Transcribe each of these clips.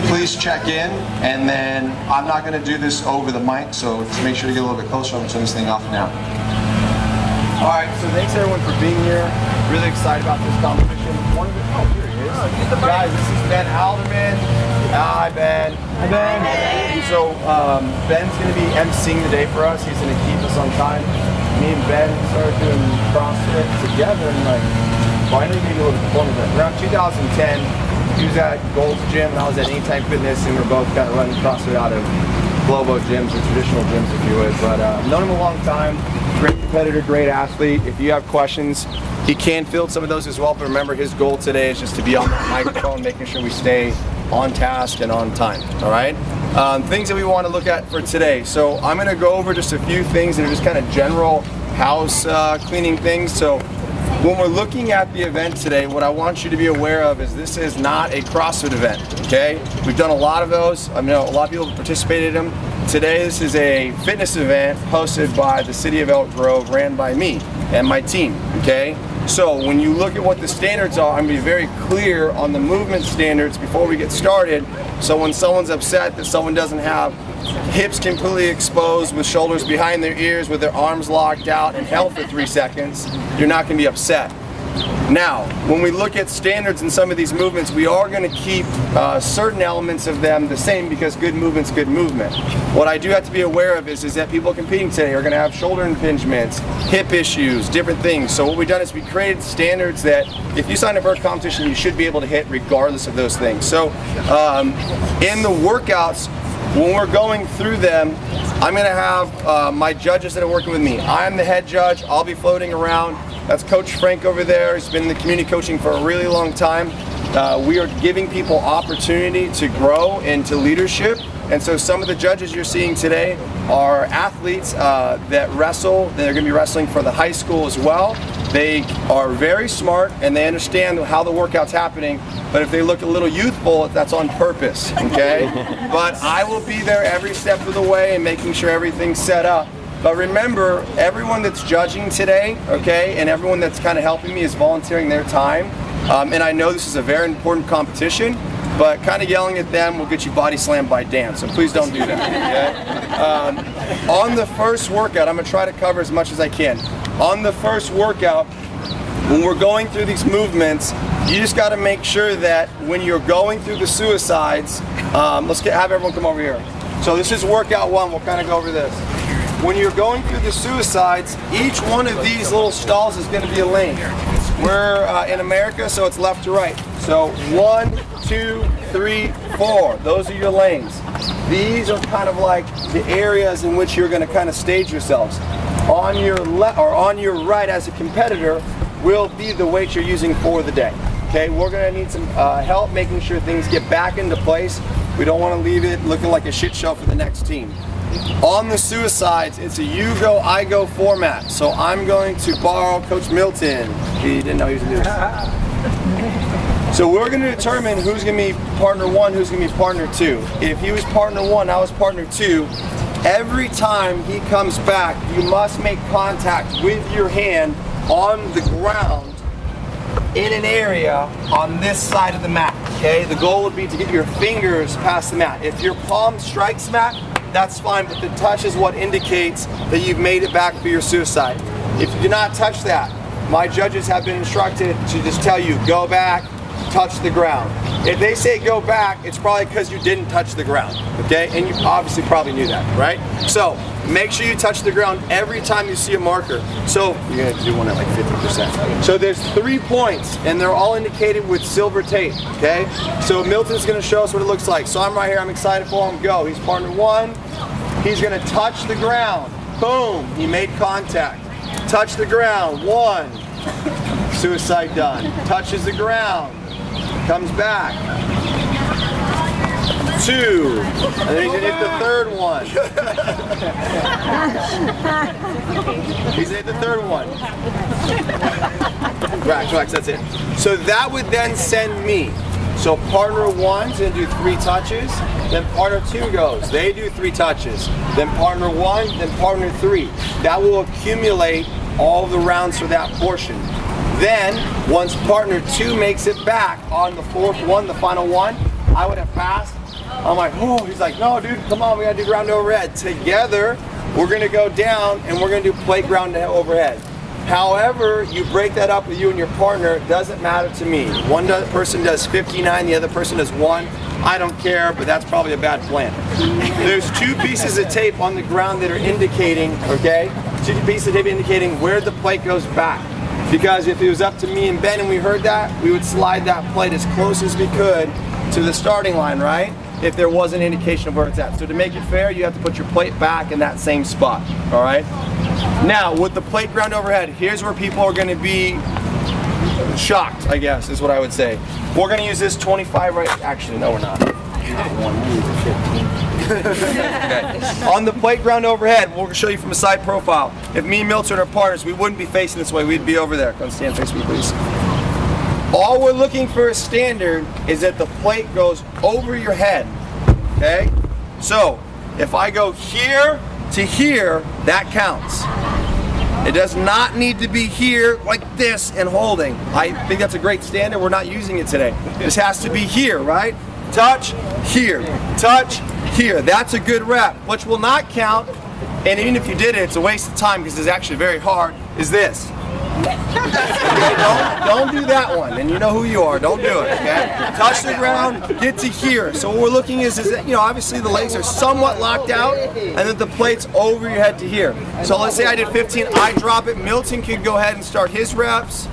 please check in, and then I'm not going to do this over the mic, so just make sure to get a little bit closer. I'm going to turn this thing off now. All right, so thanks everyone for being here. Really excited about this competition. One of the, oh, here he is. Guys, this is Ben Halderman. Hi, Ben. Hi, Ben. So Ben's going to be emceeing the day for us. He's going to keep us on time. Me and Ben started doing CrossFit together, and like, finally made a little performance. Around 2010, he was at Gold's Gym, and I was at Anytime Fitness, and we're both kind of running CrossFit out of Globo gyms, or traditional gyms, if you would. But known him a long time. Great competitor, great athlete. If you have questions, he can field some of those as well, but remember, his goal today is just to be on that microphone, making sure we stay on task and on time, all right? Things that we want to look at for today. So I'm going to go over just a few things that are just kind of general house cleaning things. So when we're looking at the event today, what I want you to be aware of is this is not a CrossFit event, okay? We've done a lot of those. I know a lot of people have participated in them. Today, this is a fitness event hosted by the City of Elk Grove, ran by me and my team, okay? So when you look at what the standards are, I'm going to be very clear on the movement standards before we get started. So when someone's upset that someone doesn't have hips completely exposed with shoulders behind their ears with their arms locked out and held for 3 seconds, you're not going to be upset. Now, when we look at standards in some of these movements, we are going to keep certain elements of them the same because good movement's good movement. What I do have to be aware of is that people competing today are going to have shoulder impingements, hip issues, different things. So what we've done is we created standards that if you sign up for a competition, you should be able to hit regardless of those things. So in the workouts, when we're going through them, I'm going to have my judges that are working with me. I'm the head judge. I'll be floating around. That's Coach Frank over there. He's been in the community coaching for a really long time. We are giving people opportunity to grow into leadership. And so some of the judges you're seeing today are athletes that wrestle. They're going to be wrestling for the high school as well. They are very smart and they understand how the workout's happening. But if they look a little youthful, that's on purpose, okay? But I will be there every step of the way and making sure everything's set up. But remember, everyone that's judging today, okay, and everyone that's kind of helping me is volunteering their time. And I know this is a very important competition, but kind of yelling at them will get you body slammed by Dan, so please don't do that, okay? On the first workout, I'm going to try to cover as much as I can. On the first workout, when we're going through these movements, you just got to make sure that when you're going through the suicides, have everyone come over here. So this is workout one, we'll kind of go over this. When you're going through the suicides, each one of these little stalls is going to be a lane. We're in America, so it's left to right. So 1, 2, 3, 4. Those are your lanes. These are kind of like the areas in which you're going to kind of stage yourselves. On your left or on your right as a competitor will be the weight you're using for the day. Okay, we're going to need some help making sure things get back into place. We don't want to leave it looking like a shit show for the next team. On the suicides, it's a you go, I go format. So I'm going to borrow Coach Milton. He didn't know he was going to do this. So we're going to determine who's going to be partner one, who's going to be partner two. If he was partner one, I was partner two. Every time he comes back, you must make contact with your hand on the ground in an area on this side of the mat. Okay, the goal would be to get your fingers past the mat. If your palm strikes the mat, that's fine, but the touch is what indicates that you've made it back for your suicide. If you do not touch that, my judges have been instructed to just tell you, go back, touch the ground. If they say go back, it's probably because you didn't touch the ground, okay? And you obviously probably knew that, right? So make sure you touch the ground every time you see a marker. So you're gonna do one at like 50%. So there's 3 points, and they're all indicated with silver tape, okay? So Milton's gonna show us what it looks like. So I'm right here, I'm excited for him, go. He's partner one, he's gonna touch the ground. Boom, he made contact. Touch the ground, 1, suicide done. Touches the ground, comes back, 2, and then he's gonna hit the third one. He's gonna hit the third one. Relax, that's it. So that would then send me. So partner one's gonna do 3 touches, then partner 2 goes. They do 3 touches. Then partner 1, then partner 3. That will accumulate all the rounds for that portion. Then, once partner 2 makes it back on the 4th one, the final one, I would have passed, I'm like, oh, he's like, no, dude, come on, we gotta do ground overhead. Together, we're gonna go down and we're gonna do plate ground overhead. However, you break that up with you and your partner, it doesn't matter to me. One person does 59, the other person does 1. I don't care, but that's probably a bad plan. There's 2 pieces of tape on the ground that are indicating, okay? 2 pieces of tape indicating where the plate goes back. Because if it was up to me and Ben and we heard that, we would slide that plate as close as we could to the starting line, right? If there was an indication of where it's at. So to make it fair, you have to put your plate back in that same spot, all right? Now, with the plate ground overhead, here's where people are gonna be shocked, I guess, is what I would say. We're gonna use this 25 right, actually, no we're not. On the plate ground overhead, we'll show you from a side profile. If me and Milton are partners, we wouldn't be facing this way, we'd be over there. Come stand face me, please. All we're looking for as standard is that the plate goes over your head, okay? So, if I go here to here, that counts. It does not need to be here like this and holding. I think that's a great standard. We're not using it today. This has to be here, right? Touch, here. Touch, here. That's a good rep. Which will not count, and even if you did it, it's a waste of time because it's actually very hard, is this. Okay, don't do that one, and you know who you are. Don't do it, okay? Touch the ground, get to here. So what we're looking is that, you know, obviously the legs are somewhat locked out, and then the plate's over your head to here. So let's say I did 15, I drop it. Milton could go ahead and start his reps.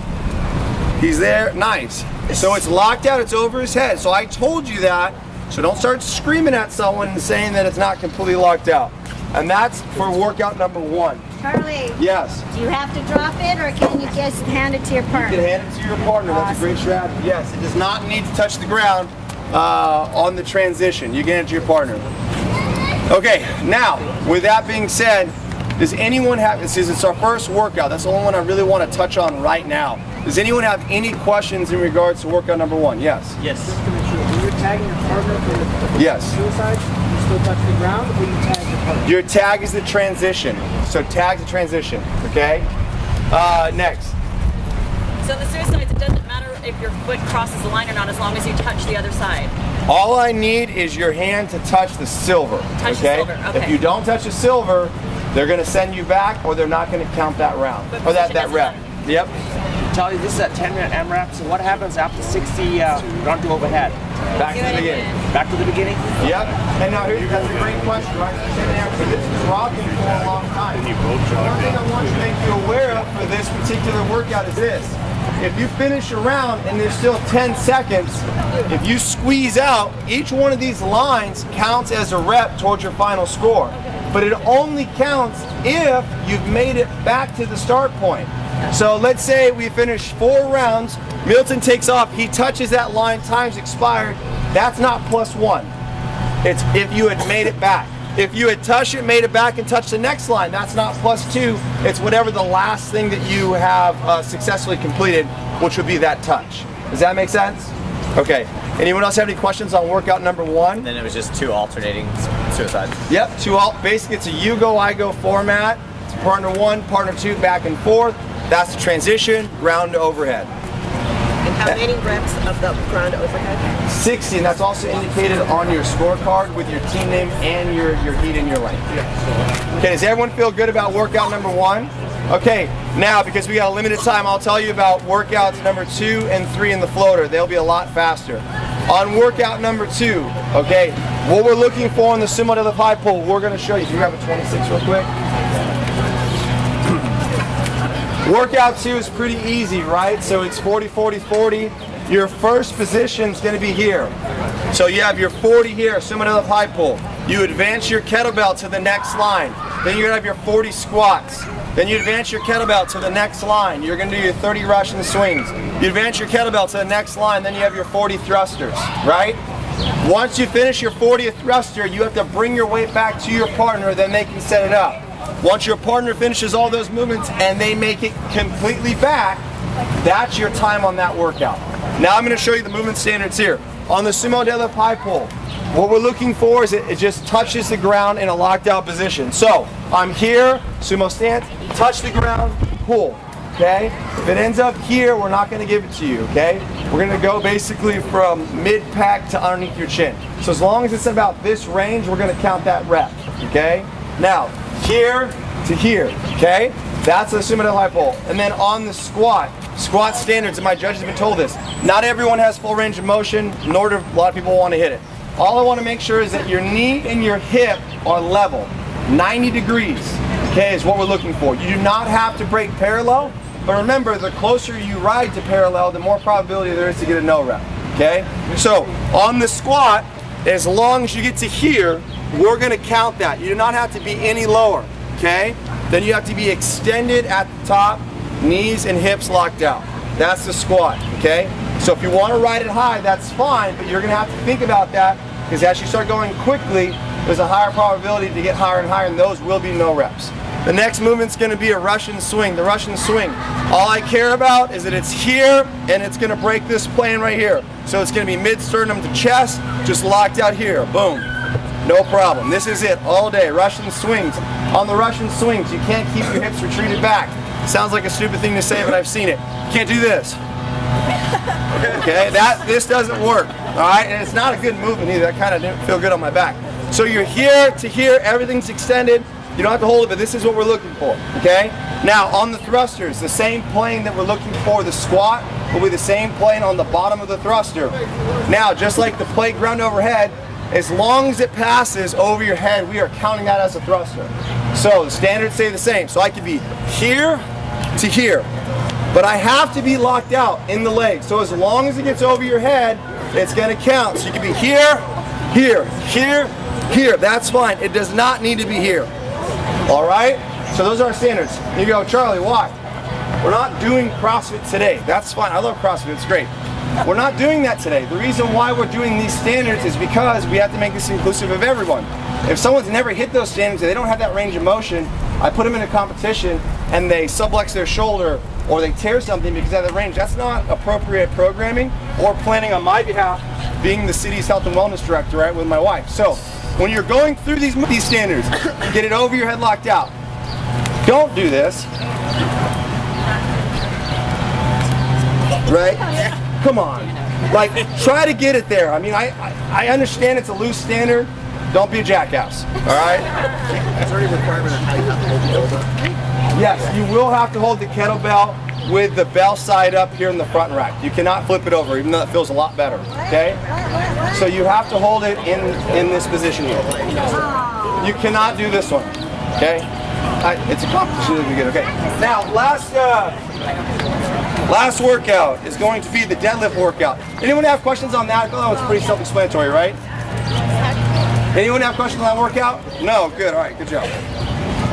He's there, nice. So it's locked out, it's over his head. So I told you that, so don't start screaming at someone and saying that it's not completely locked out. And that's for workout number 1. Charlie. Yes. Do you have to drop it, or can you just hand it to your partner? You can hand it to your partner. That's a great strategy. Yes, it does not need to touch the ground on the transition. You get it to your partner. Okay, now, with that being said, does anyone have, it's our first workout. That's the only one I really want to touch on right now. Does anyone have any questions in regards to workout number 1? Yes. Yes. When you're tagging your partner for the yes. suicide, you still touch the ground, or you tag your partner? Your tag is the transition. So tag's the transition, okay? Next. So the suicides, it doesn't matter if your foot crosses the line or not, as long as you touch the other side. All I need is your hand to touch the silver, Touch okay? the silver, okay. If you don't touch the silver, they're gonna send you back, or they're not gonna count that round, But or that position rep. doesn't Yep. Charlie, this is a 10-minute AMRAP, so what happens after 60 ground to overhead? Back to the beginning. Back to the beginning? Yep. And now here's that's a great question, right? So this is rocking for a long time. One thing I want to make you aware of for this particular workout is this. If you finish a round and there's still 10 seconds, if you squeeze out, each one of these lines counts as a rep towards your final score. But it only counts if you've made it back to the start point. So let's say we finish 4 rounds, Milton takes off, he touches that line, time's expired, that's not +1. It's if you had made it back. If you had touched it, made it back, and touched the next line, that's not +2, it's whatever the last thing that you have successfully completed, which would be that touch. Does that make sense? Okay, anyone else have any questions on workout number 1? Then it was just 2 alternating suicides. Yep, 2 alt, basically it's a you go, I go format. It's partner 1, partner 2, back and forth. That's the transition, ground to overhead. And how many reps of the ground overhead? 60, and that's also indicated on your scorecard with your team name and your heat and your length. Okay, does everyone feel good about workout number 1? Okay, now because we got a limited time, I'll tell you about workouts number 2 and 3 in the floater. They'll be a lot faster. On workout number 2, okay, what we're looking for in the sumo deadlift high pull, we're gonna show you. Can you grab a 26 real quick? Workout 2 is pretty easy, right? So it's 40, 40, 40. Your first position is going to be here. So you have your 40 here, sumo deadlift high pull. You advance your kettlebell to the next line. Then you're going to have your 40 squats. Then you advance your kettlebell to the next line. You're going to do your 30 Russian swings. You advance your kettlebell to the next line. Then you have your 40 thrusters, right? Once you finish your 40th thruster, you have to bring your weight back to your partner, then they can set it up. Once your partner finishes all those movements and they make it completely back, that's your time on that workout. Now I'm going to show you the movement standards here. On the sumo deadlift high pull, what we're looking for is it just touches the ground in a locked out position. So I'm here, sumo stance, touch the ground, pull. okay? If it ends up here, we're not gonna give it to you, okay? We're gonna go basically from mid-pack to underneath your chin. So as long as it's about this range, we're gonna count that rep, okay? Now, here to here, okay? That's the sumo deadlift pull. And then on the squat standards, and my judges have been told this, not everyone has full range of motion, nor do a lot of people want to hit it. All I want to make sure is that your knee and your hip are level. 90 degrees, okay, is what we're looking for. You do not have to break parallel, but remember, the closer you ride to parallel, the more probability there is to get a no rep, okay? So, on the squat, as long as you get to here, we're gonna count that. You do not have to be any lower, okay? Then you have to be extended at the top, knees and hips locked out. That's the squat, okay? So if you want to ride it high, that's fine, but you're gonna have to think about that, because as you start going quickly, there's a higher probability to get higher and higher, and those will be no reps. The next movement's gonna be a Russian swing. The Russian swing, all I care about is that it's here, and it's gonna break this plane right here. So it's gonna be mid-sternum to chest, just locked out here, boom. No problem. This is it all day. Russian swings. On the Russian swings, you can't keep your hips retreated back. Sounds like a stupid thing to say, but I've seen it. You can't do this. Okay, this doesn't work. All right, and it's not a good movement either. That kind of didn't feel good on my back. So you're here to here, everything's extended. You don't have to hold it, but this is what we're looking for. Okay. Now on the thrusters, the same plane that we're looking for the squat will be the same plane on the bottom of the thruster. Now, just like the playground overhead, as long as it passes over your head, we are counting that as a thruster. So the standards stay the same. So I could be here to here, but I have to be locked out in the leg. So as long as it gets over your head, it's gonna count. So you can be here, here, here, here. That's fine. It does not need to be here. All right? So those are our standards. You go, Charlie, why? We're not doing CrossFit today. That's fine. I love CrossFit. It's great. We're not doing that today. The reason why we're doing these standards is because we have to make this inclusive of everyone. If someone's never hit those standards, they don't have that range of motion, I put them in a competition and they subluxe their shoulder or they tear something because they have that range. That's not appropriate programming or planning on my behalf, being the city's health and wellness director, right, with my wife. So when you're going through these standards, get it over your head locked out. Don't do this. Right? Come on. Like, try to get it there. I mean, I understand it's a loose standard. Don't be a jackass. All right? Is there any requirement on how you have to hold the kettlebell? Yes, you will have to hold the kettlebell with the bell side up here in the front rack. You cannot flip it over, even though it feels a lot better. Okay? So you have to hold it in this position here. You cannot do this one. Okay? It's a competition that we get. Okay. Now, last workout is going to be the deadlift workout. Anyone have questions on that? Oh, it's pretty self-explanatory, right? Anyone have questions on that workout? No? Good. All right. Good job.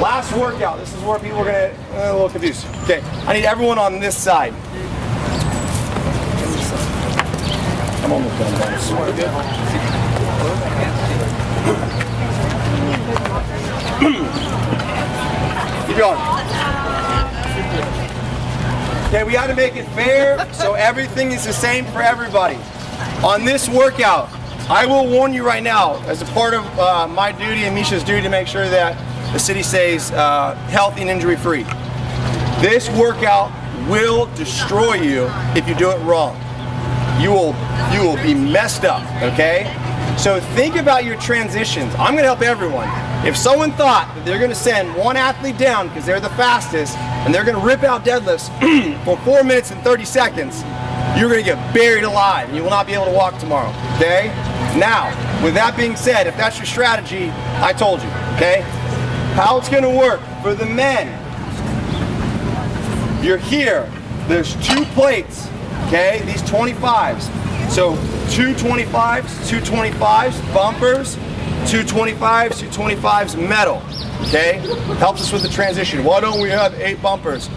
Last workout. This is where people are going to get a little confused. Okay. I need everyone on this side. I'm almost done, guys. Keep going. Okay, we got to make it fair so everything is the same for everybody. On this workout, I will warn you right now, as a part of my duty and Misha's duty to make sure that the city stays healthy and injury-free. This workout will destroy you if you do it wrong. You will be messed up, okay? So think about your transitions. I'm gonna help everyone. If someone thought that they're gonna send one athlete down because they're the fastest and they're gonna rip out deadlifts for 4 minutes and 30 seconds, you're gonna get buried alive and you will not be able to walk tomorrow, okay? Now, with that being said, if that's your strategy, I told you, okay? How it's gonna work for the men, you're here, there's 2 plates, okay? These 25s. So 2 25s, 2 25s, bumpers, 2 25s, 2 25s, metal, okay? Helps us with the transition. Why don't we have 8 bumpers?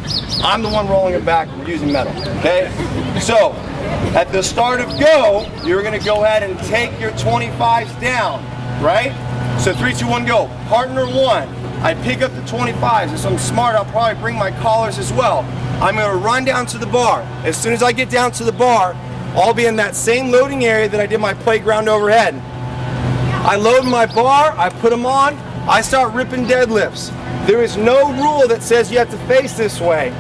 I'm the one rolling it back, we're using metal, okay? So, at the start of go, you're gonna go ahead and take your 25s down, right? So 3, 2, 1, go. Partner 1, I pick up the 25s. If I'm smart, I'll probably bring my collars as well. I'm gonna run down to the bar. As soon as I get down to the bar, I'll be in that same loading area that I did my playground overhead. I load my bar, I put them on, I start ripping deadlifts. There is no rule that says you have to face this way.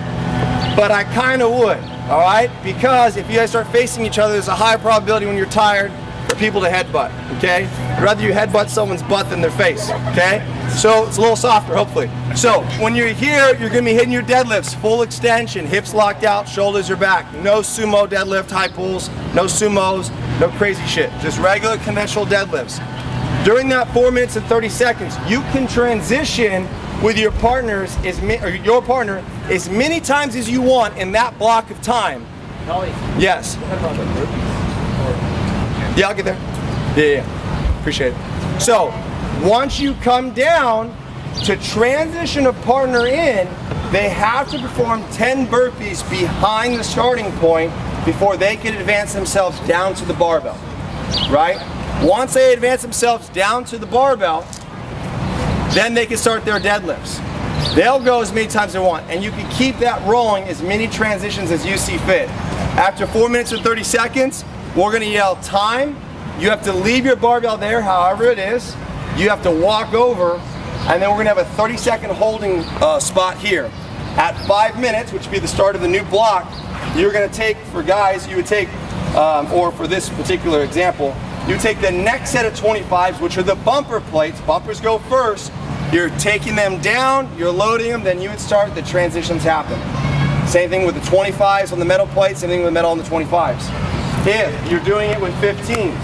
but I kind of would, all right? Because if you guys start facing each other, there's a high probability when you're tired for people to headbutt, okay? I'd rather you headbutt someone's butt than their face, okay? So it's a little softer, hopefully. So when you're here, you're gonna be hitting your deadlifts, full extension, hips locked out, shoulders are back. No sumo deadlift, high pulls, no sumos, no crazy shit. Just regular conventional deadlifts. During that 4 minutes and 30 seconds, you can transition with your partners your partner as many times as you want in that block of time. Yes. Yeah, I'll get there. Yeah. Appreciate it. So, once you come down to transition a partner in, they have to perform 10 burpees behind the starting point before they can advance themselves down to the barbell, right? Once they advance themselves down to the barbell, then they can start their deadlifts. They'll go as many times as they want, and you can keep that rolling as many transitions as you see fit. After 4 minutes and 30 seconds, we're gonna yell time. You have to leave your barbell there, however it is. You have to walk over, and then we're gonna have a 30-second holding spot here. At 5 minutes, which would be the start of the new block, you're gonna take, for guys, you would take, or for this particular example, you take the next set of 25s, which are the bumper plates. Bumpers go first. You're taking them down, you're loading them, then you would start, the transitions happen. Same thing with the 25s on the metal plates, same thing with the metal on the 25s. If you're doing it with 15s,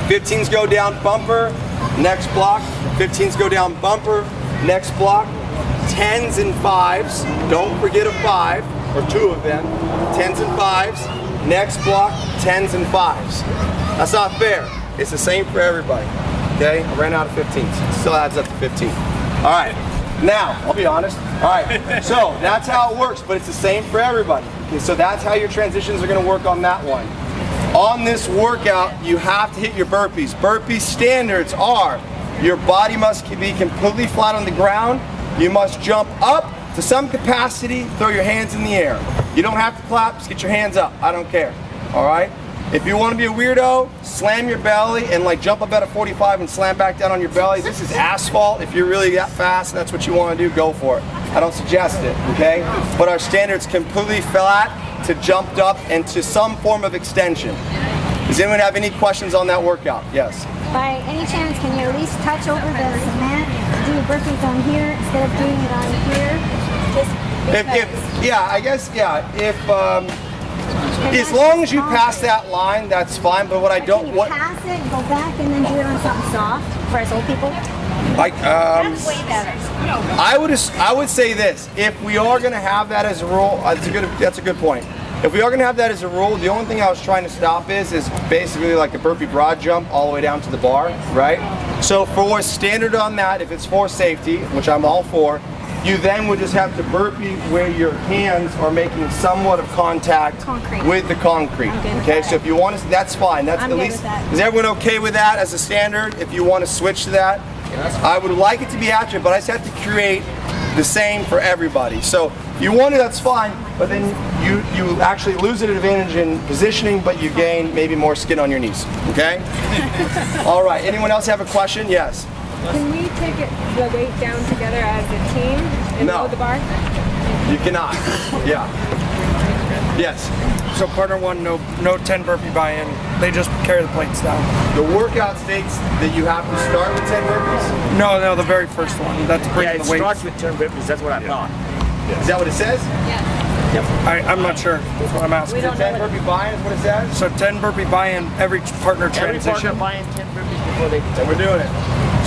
15s go down bumper, next block, 15s go down bumper, next block, 10s and 5s, don't forget a 5, or 2 of them, 10s and 5s, next block, 10s and 5s. That's not fair. It's the same for everybody. Okay, I ran out of 15s. It still adds up to 15. All right, now, I'll be honest. All right, so that's how it works, but it's the same for everybody. Okay, so that's how your transitions are gonna work on that one. On this workout, you have to hit your burpees. Burpee standards are, your body must be completely flat on the ground. You must jump up to some capacity, throw your hands in the air. You don't have to clap, just get your hands up. I don't care, all right? If you want to be a weirdo, slam your belly and like jump up at a 45 and slam back down on your belly. This is asphalt. If you're really that fast and that's what you want to do, go for it. I don't suggest it, okay? But our standard's completely flat to jumped up and to some form of extension. Does anyone have any questions on that workout? Yes. By any chance, can you at least touch over the cement, do your burpees on here instead of doing it on here? As long as you pass that line, that's fine. But what I don't, Can you pass it, go back, and then do it on something soft for us old people? like, That's way better. I would say this: if we are going to have that as a rule, that's a good point. If we are going to have that as a rule, the only thing I was trying to stop is basically like a burpee broad jump all the way down to the bar, right? So for standard on that, if it's for safety, which I'm all for, you then would just have to burpee where your hands are making somewhat of contact with the concrete. Okay, so if you want to, that's fine. That's I'm at good least. with that. Is everyone okay with that as a standard? If you want to switch to that, I would like it to be accurate, but I just have to create the same for everybody. So if you want it, that's fine. But then you actually lose an advantage in positioning, but you gain maybe more skin on your knees. Okay. All right. Anyone else have a question? Yes. Can we take the weight down together as a team and No. load the bar? You cannot. Yeah. Yes. So partner one, no 10 burpee buy-in. They just carry the plates down. The workout states that you have to start with 10 burpees. No, the very first one. That's bringing Yeah, it the weight. starts with 10 burpees. That's what I thought. Is that what it says? I'm not sure. That's what I'm asking. 10 burpee buy-in is what it says? So 10 burpee buy-in every partner Every transition. partner buying 10 burpees before they And we're doing it.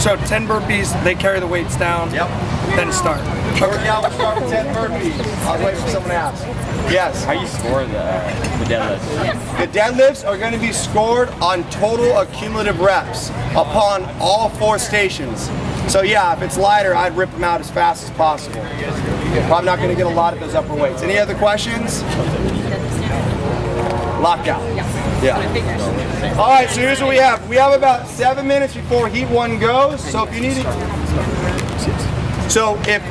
So 10 burpees, they carry the weights down. Yep. Then start. Workout will start with 10 burpees. I'll wait for someone to ask. Yes. How do you score the deadlift? The deadlifts are going to be scored on total accumulative reps upon all 4 stations. So yeah, if it's lighter, I'd rip them out as fast as possible. I'm not going to get a lot of those upper weights. Any other questions? Lockout. Yeah. All right, so here's what we have. We have about 7 minutes before heat 1 goes. So if you need to, so if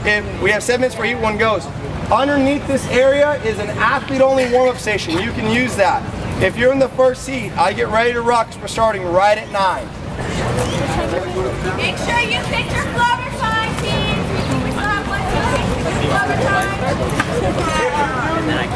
we have 7 minutes before heat 1 goes, underneath this area is an athlete-only warm-up station. You can use that. If you're in the first heat, I get ready to rock. We're starting right at 9. Make sure you pick your floater sign, team. We still have 1, 2, And then I